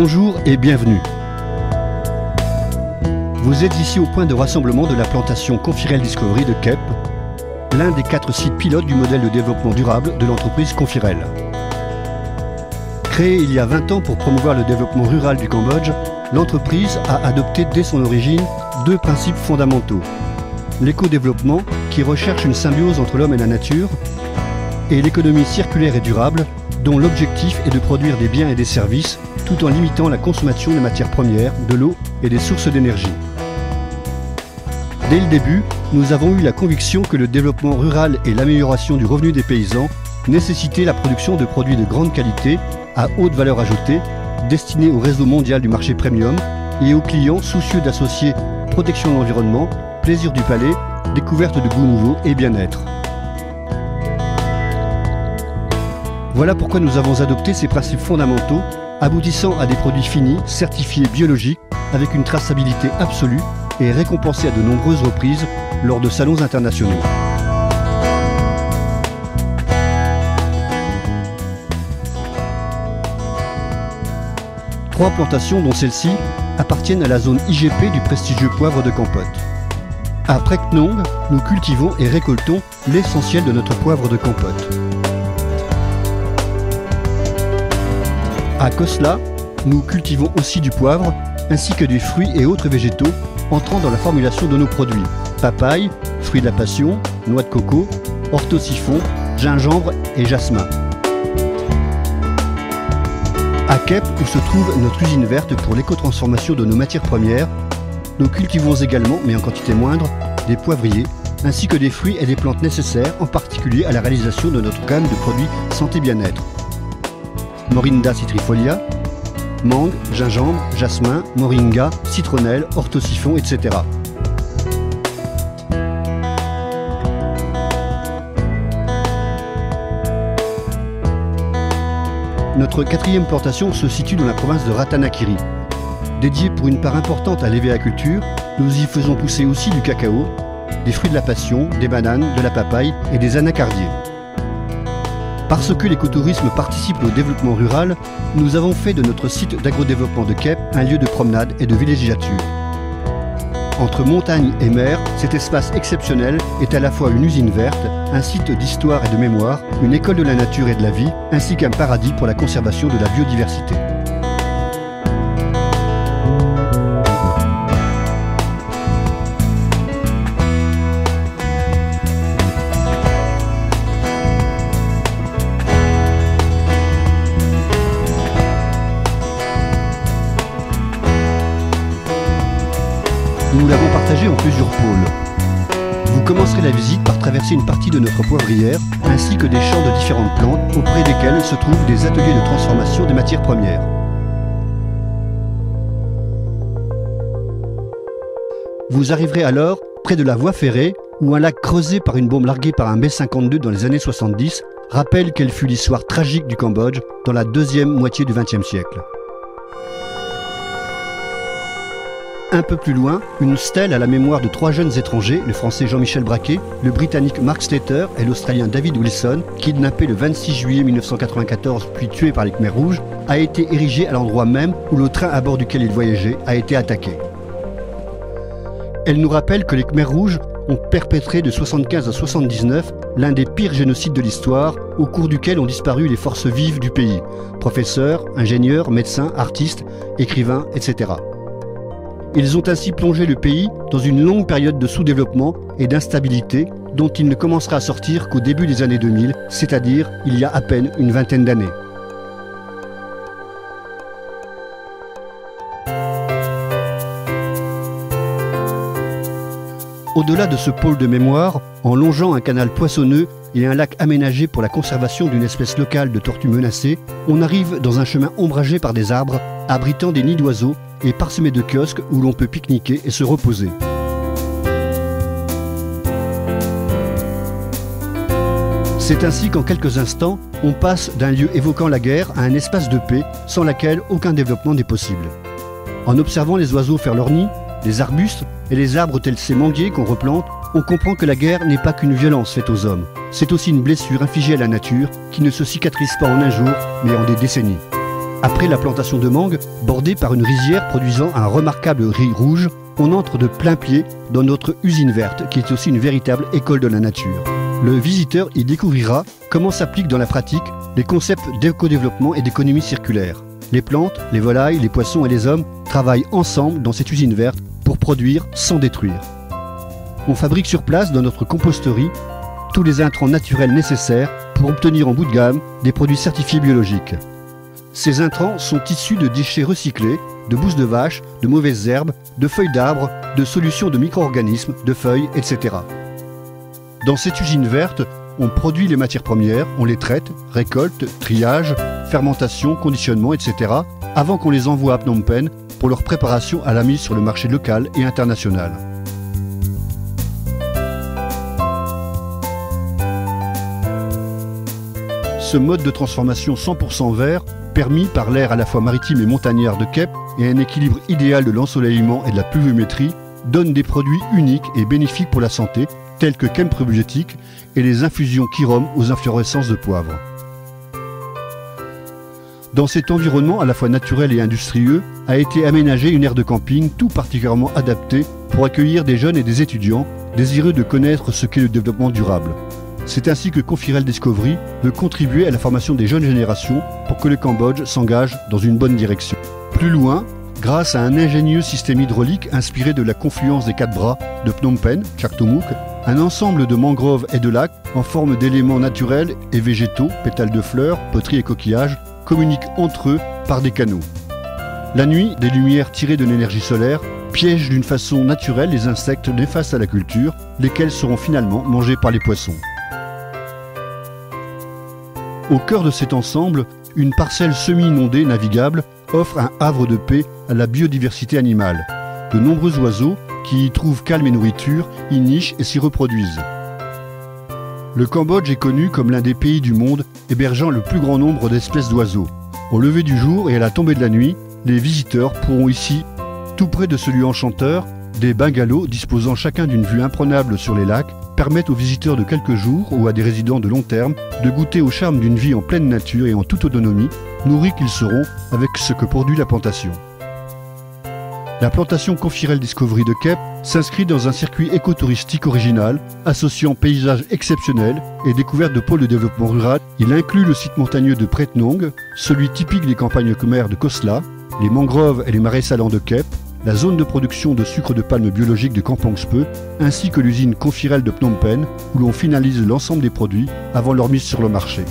Bonjour et bienvenue. Vous êtes ici au point de rassemblement de la plantation Confirel Discovery de Kep, l'un des 4 sites pilotes du modèle de développement durable de l'entreprise Confirel. Créée il y a 20 ans pour promouvoir le développement rural du Cambodge, l'entreprise a adopté dès son origine 2 principes fondamentaux. L'éco-développement, qui recherche une symbiose entre l'homme et la nature, et l'économie circulaire et durable, dont l'objectif est de produire des biens et des services tout en limitant la consommation des matières premières, de l'eau et des sources d'énergie. Dès le début, nous avons eu la conviction que le développement rural et l'amélioration du revenu des paysans nécessitaient la production de produits de grande qualité, à haute valeur ajoutée, destinés au réseau mondial du marché premium et aux clients soucieux d'associer protection de l'environnement, plaisir du palais, découverte de goûts nouveaux et bien-être. Voilà pourquoi nous avons adopté ces principes fondamentaux, aboutissant à des produits finis, certifiés biologiques, avec une traçabilité absolue et récompensés à de nombreuses reprises lors de salons internationaux. Trois plantations, dont celle-ci, appartiennent à la zone IGP du prestigieux poivre de Kampot. À Prek Nong, nous cultivons et récoltons l'essentiel de notre poivre de Kampot. À Kosla, nous cultivons aussi du poivre, ainsi que des fruits et autres végétaux entrant dans la formulation de nos produits. Papaye, fruits de la passion, noix de coco, orthosiphon, gingembre et jasmin. À Kep, où se trouve notre usine verte pour l'éco-transformation de nos matières premières, nous cultivons également, mais en quantité moindre, des poivriers, ainsi que des fruits et des plantes nécessaires, en particulier à la réalisation de notre gamme de produits santé-bien-être. Morinda citrifolia, mangue, gingembre, jasmin, moringa, citronnelle, orthosiphon, etc. Notre 4e plantation se situe dans la province de Ratanakiri. Dédiée pour une part importante à l'hévéaculture, nous y faisons pousser aussi du cacao, des fruits de la passion, des bananes, de la papaye et des anacardiers. Parce que l'écotourisme participe au développement rural, nous avons fait de notre site d'agrodéveloppement de Kep un lieu de promenade et de villégiature. Entre montagne et mer, cet espace exceptionnel est à la fois une usine verte, un site d'histoire et de mémoire, une école de la nature et de la vie, ainsi qu'un paradis pour la conservation de la biodiversité. Nous l'avons partagé en plusieurs pôles. Vous commencerez la visite par traverser une partie de notre poivrière, ainsi que des champs de différentes plantes, auprès desquels se trouvent des ateliers de transformation des matières premières. Vous arriverez alors près de la voie ferrée, où un lac creusé par une bombe larguée par un B-52 dans les années 70 rappelle quelle fut l'histoire tragique du Cambodge dans la 2e moitié du XXe siècle. Un peu plus loin, une stèle à la mémoire de 3 jeunes étrangers, le français Jean-Michel Braquet, le britannique Mark Slater et l'australien David Wilson, kidnappés le 26 juillet 1994 puis tués par les Khmers rouges, a été érigée à l'endroit même où le train à bord duquel ils voyageaient a été attaqué. Elle nous rappelle que les Khmers rouges ont perpétré de 1975 à 1979 l'un des pires génocides de l'histoire, au cours duquel ont disparu les forces vives du pays, professeurs, ingénieurs, médecins, artistes, écrivains, etc. Ils ont ainsi plongé le pays dans une longue période de sous-développement et d'instabilité dont il ne commencera à sortir qu'au début des années 2000, c'est-à-dire il y a à peine une vingtaine d'années. Au-delà de ce pôle de mémoire, en longeant un canal poissonneux et un lac aménagé pour la conservation d'une espèce locale de tortues menacées, on arrive dans un chemin ombragé par des arbres, abritant des nids d'oiseaux et parsemé de kiosques où l'on peut pique-niquer et se reposer. C'est ainsi qu'en quelques instants, on passe d'un lieu évoquant la guerre à un espace de paix sans laquelle aucun développement n'est possible. En observant les oiseaux faire leur nid, les arbustes et les arbres tels ces manguiers qu'on replante, on comprend que la guerre n'est pas qu'une violence faite aux hommes. C'est aussi une blessure infligée à la nature qui ne se cicatrise pas en un jour, mais en des décennies. Après la plantation de mangue, bordée par une rizière produisant un remarquable riz rouge, on entre de plein pied dans notre usine verte, qui est aussi une véritable école de la nature. Le visiteur y découvrira comment s'appliquent dans la pratique les concepts d'éco-développement et d'économie circulaire. Les plantes, les volailles, les poissons et les hommes travaillent ensemble dans cette usine verte pour produire sans détruire. On fabrique sur place, dans notre composterie, tous les intrants naturels nécessaires pour obtenir en bout de gamme des produits certifiés biologiques. Ces intrants sont issus de déchets recyclés, de bousses de vache, de mauvaises herbes, de feuilles d'arbres, de solutions de micro-organismes, de feuilles, etc. Dans cette usine verte, on produit les matières premières, on les traite, récolte, triage, fermentation, conditionnement, etc. avant qu'on les envoie à Phnom Penh pour leur préparation à la mise sur le marché local et international. Ce mode de transformation 100% vert, permis par l'air à la fois maritime et montagnard de Kep et un équilibre idéal de l'ensoleillement et de la pluviométrie, donne des produits uniques et bénéfiques pour la santé, tels que Khem Probiotique et les infusions Kirom aux inflorescences de poivre. Dans cet environnement à la fois naturel et industrieux, a été aménagée une aire de camping tout particulièrement adaptée pour accueillir des jeunes et des étudiants désireux de connaître ce qu'est le développement durable. C'est ainsi que Confirel Discovery veut contribuer à la formation des jeunes générations pour que le Cambodge s'engage dans une bonne direction. Plus loin, grâce à un ingénieux système hydraulique inspiré de la confluence des 4 bras de Phnom Penh, Chaktomuk, un ensemble de mangroves et de lacs en forme d'éléments naturels et végétaux, pétales de fleurs, poteries et coquillages, communiquent entre eux par des canaux. La nuit, des lumières tirées de l'énergie solaire piègent d'une façon naturelle les insectes néfastes à la culture, lesquels seront finalement mangés par les poissons. Au cœur de cet ensemble, une parcelle semi-inondée navigable offre un havre de paix à la biodiversité animale. De nombreux oiseaux, qui y trouvent calme et nourriture, y nichent et s'y reproduisent. Le Cambodge est connu comme l'un des pays du monde hébergeant le plus grand nombre d'espèces d'oiseaux. Au lever du jour et à la tombée de la nuit, les visiteurs pourront ici, tout près de ce lieu enchanteur, des bungalows disposant chacun d'une vue imprenable sur les lacs, permettent aux visiteurs de quelques jours ou à des résidents de long terme de goûter au charme d'une vie en pleine nature et en toute autonomie, nourris qu'ils seront avec ce que produit la plantation. La plantation Confirel Discovery de Kep s'inscrit dans un circuit écotouristique original, associant paysages exceptionnels et découverte de pôles de développement rural. Il inclut le site montagneux de Pretnong, celui typique des campagnes khmères de Khosla, les mangroves et les marais salants de Kep, la zone de production de sucre de palme biologique de Kampong Speu, ainsi que l'usine Confirel de Phnom Penh, où l'on finalise l'ensemble des produits avant leur mise sur le marché.